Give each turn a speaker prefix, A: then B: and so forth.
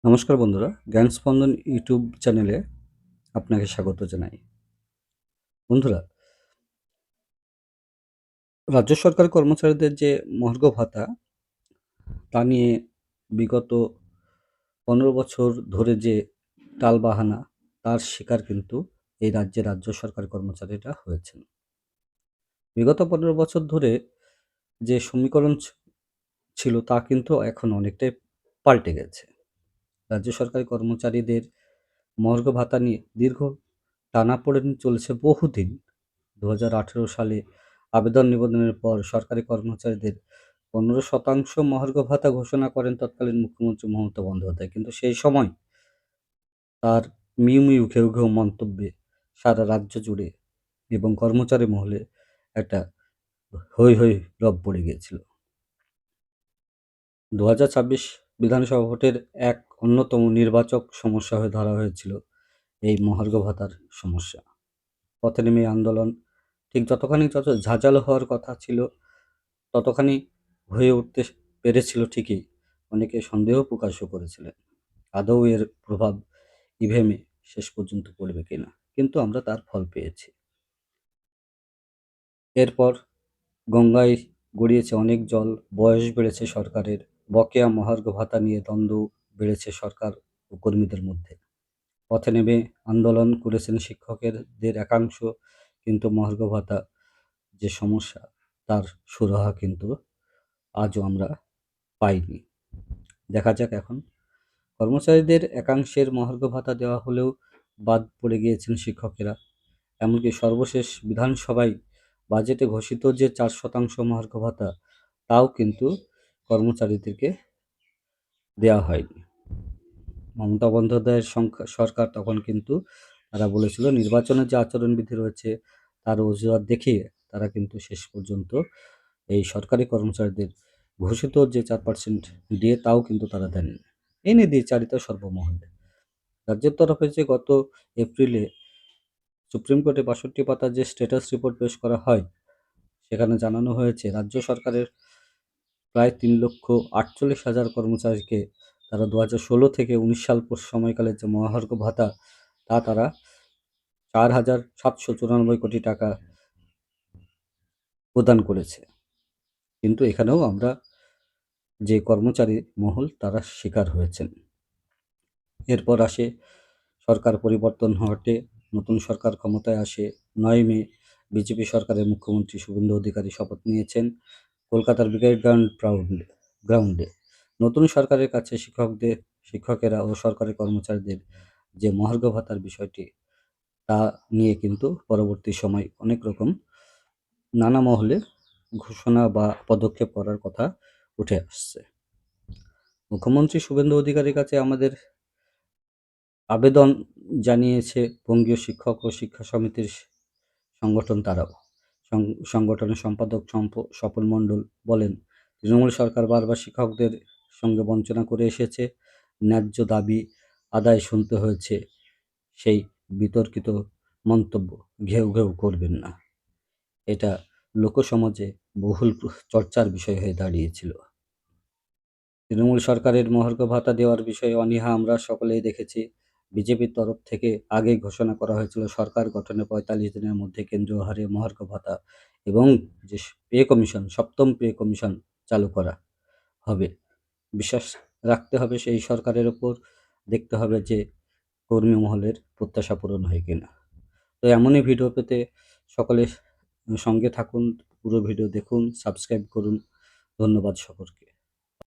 A: নমস্কার বন্ধুরা, জ্ঞান স্পন্দন ইউটিউব চ্যানেলে আপনাকে স্বাগত জানাই। বন্ধুরা, রাজ্য সরকার কর্মচারীদের যে মহার্ঘ ভাতা তা নিয়ে বিগত ১৫ বছর ধরে যে টালবাহানা তার শিকার কিন্তু এই রাজ্যের রাজ্য সরকারি কর্মচারীরা হয়েছেন। বিগত ১৫ বছর ধরে যে সমীকরণ ছিল তা কিন্তু এখন অনেকটাই পাল্টে গেছে। রাজ্য সরকারি কর্মচারীদের মহার্ঘ ভাতা নিয়ে দীর্ঘ টানাপোড়েন চলছে বহুদিন। ২০১৮ সালে আবেদন নিবেদনের পর সরকারি কর্মচারীদের ১৫% মহার্ঘ ভাতা ঘোষণা করেন তৎকালীন মুখ্যমন্ত্রী মমতা বন্দ্যোপাধ্যায়। কিন্তু সেই সময় তার মিউ মিউ ঘেউ ঘেউ মন্তব্যে সারা রাজ্য জুড়ে এবং কর্মচারী মহলে একটা হৈ হৈ রব পড়ে গিয়েছিল। ২০২৬ বিধানসভা ভোটের এক অন্যতম নির্বাচক সমস্যা হয়ে ধরা হয়েছিল এই মহার্ঘ ভাতার সমস্যা। পথে নেমে আন্দোলন ঠিক যত ঝাঁঝালো হওয়ার কথা ছিল ততখানি হয়ে উঠতে পেরেছিল ঠিকই, অনেকে সন্দেহ প্রকাশও করেছিলেন আদৌ এর প্রভাব ইভিএমে শেষ পর্যন্ত পড়বে কিনা, কিন্তু আমরা তার ফল পেয়েছি। এরপর গঙ্গায় গড়িয়েছে অনেক জল, বয়স বেড়েছে সরকারের, বকেয়া মহার্ঘ ভাতা নিয়ে দ্বন্দ্ব বেড়েছে সরকার ও কর্মীদের মধ্যে। পথে নেমে আন্দোলন করেছেন শিক্ষকদের একাংশ, কিন্তু মহার্ঘ ভাতা যে সমস্যা তার সুরাহা কিন্তু আজও আমরা পাইনি। দেখা যাক এখন। কর্মচারীদের একাংশের মহার্ঘ ভাতা দেওয়া হলেও বাদ পড়ে গিয়েছেন শিক্ষকেরা। এমনকি সর্বশেষ বিধানসভায় বাজেটে ঘোষিত যে 4% মহার্ঘ ভাতা তাও কিন্তু কর্মচারীদেরকে দেওয়া হয়নি। মমতা বন্দ্যোপাধ্যায়ের সরকার তখন কিন্তু তারা বলেছিল নির্বাচনের যে আচরণবিধি রয়েছে তার অজুহাত দেখিয়ে তারা কিন্তু শেষ পর্যন্ত এই সরকারি কর্মচারীদের ঘোষিত যে 4% দিয়ে তাও কিন্তু তারা দেননি। এই নিয়ে দ্বিচারিত সর্বমহলে। রাজ্যের তরফে যে গত এপ্রিলে সুপ্রিম কোর্টে ৬২ পাতার যে স্ট্যাটাস রিপোর্ট পেশ করা হয় সেখানে জানানো হয়েছে রাজ্য সরকারের প্রায় ৩,৪৮,০০০ কর্মচারীকে তারা ২০১৬ থেকে ১৯ সাল সময়কালে যে মহার্ঘ ভাতা তা তারা ৪,৭৯৪ কোটি টাকা প্রদান করেছে। কিন্তু এখানেও আমরা যে কর্মচারী মহল তারা শিকার হয়েছেন। এরপর আসে সরকার পরিবর্তন ঘটে, নতুন সরকার ক্ষমতায় আসে। ৯ মে বিজেপি সরকারের মুখ্যমন্ত্রী শুভেন্দু অধিকারী শপথ নিয়েছেন কলকাতার ব্রিগেড গ্রাউন্ডে। নতুন সরকারের কাছে শিক্ষকেরা ও সরকারি কর্মচারীদের যে মহার্ঘ ভাতার বিষয়টি তা নিয়ে কিন্তু পরবর্তী সময় অনেক রকম নানা মহলে ঘোষণা বা পদক্ষেপ করার কথা উঠে আসছে। মুখ্যমন্ত্রী শুভেন্দু অধিকারীর কাছে আমাদের আবেদন জানিয়েছে বঙ্গীয় শিক্ষক ও শিক্ষা সমিতির সংগঠন তারাও। সংগঠনের সম্পাদক স্বপন মণ্ডল বলেন, তৃণমূল সরকার বারবার শিক্ষকদের সঙ্গে বঞ্চনা করে এসেছে, ন্যায্য দাবি আদায় শুনতে হয়েছে, সেই বিতর্কিত মন্তব্য ঘেউ ঘেউ করবেন না। এটা লোকসমাজে বহুল চর্চার বিষয় হয়ে দাঁড়িয়েছিল। তৃণমূল সরকারের মহার্ঘ ভাতা দেওয়ার বিষয়ে অনীহা আমরা সকলেই দেখেছি। বিজেপির তরফ থেকে আগেই ঘোষণা করা হয়েছিল সরকার গঠনের ৪৫ দিনের মধ্যে কেন্দ্রীয় হারে মহার্ঘ ভাতা এবং যে পে কমিশন, ৭ম পে কমিশন চালু করা হবে। বিশ্বাস রাখতে হবে সেই সরকারের ওপর, দেখতে হবে যে কর্মী মহলের প্রত্যাশা পূরণ হয় কিনা। তো এমনই ভিডিও পেতে সকলে সঙ্গে থাকুন, পুরো ভিডিও দেখুন, সাবস্ক্রাইব করুন। ধন্যবাদ সকলকে।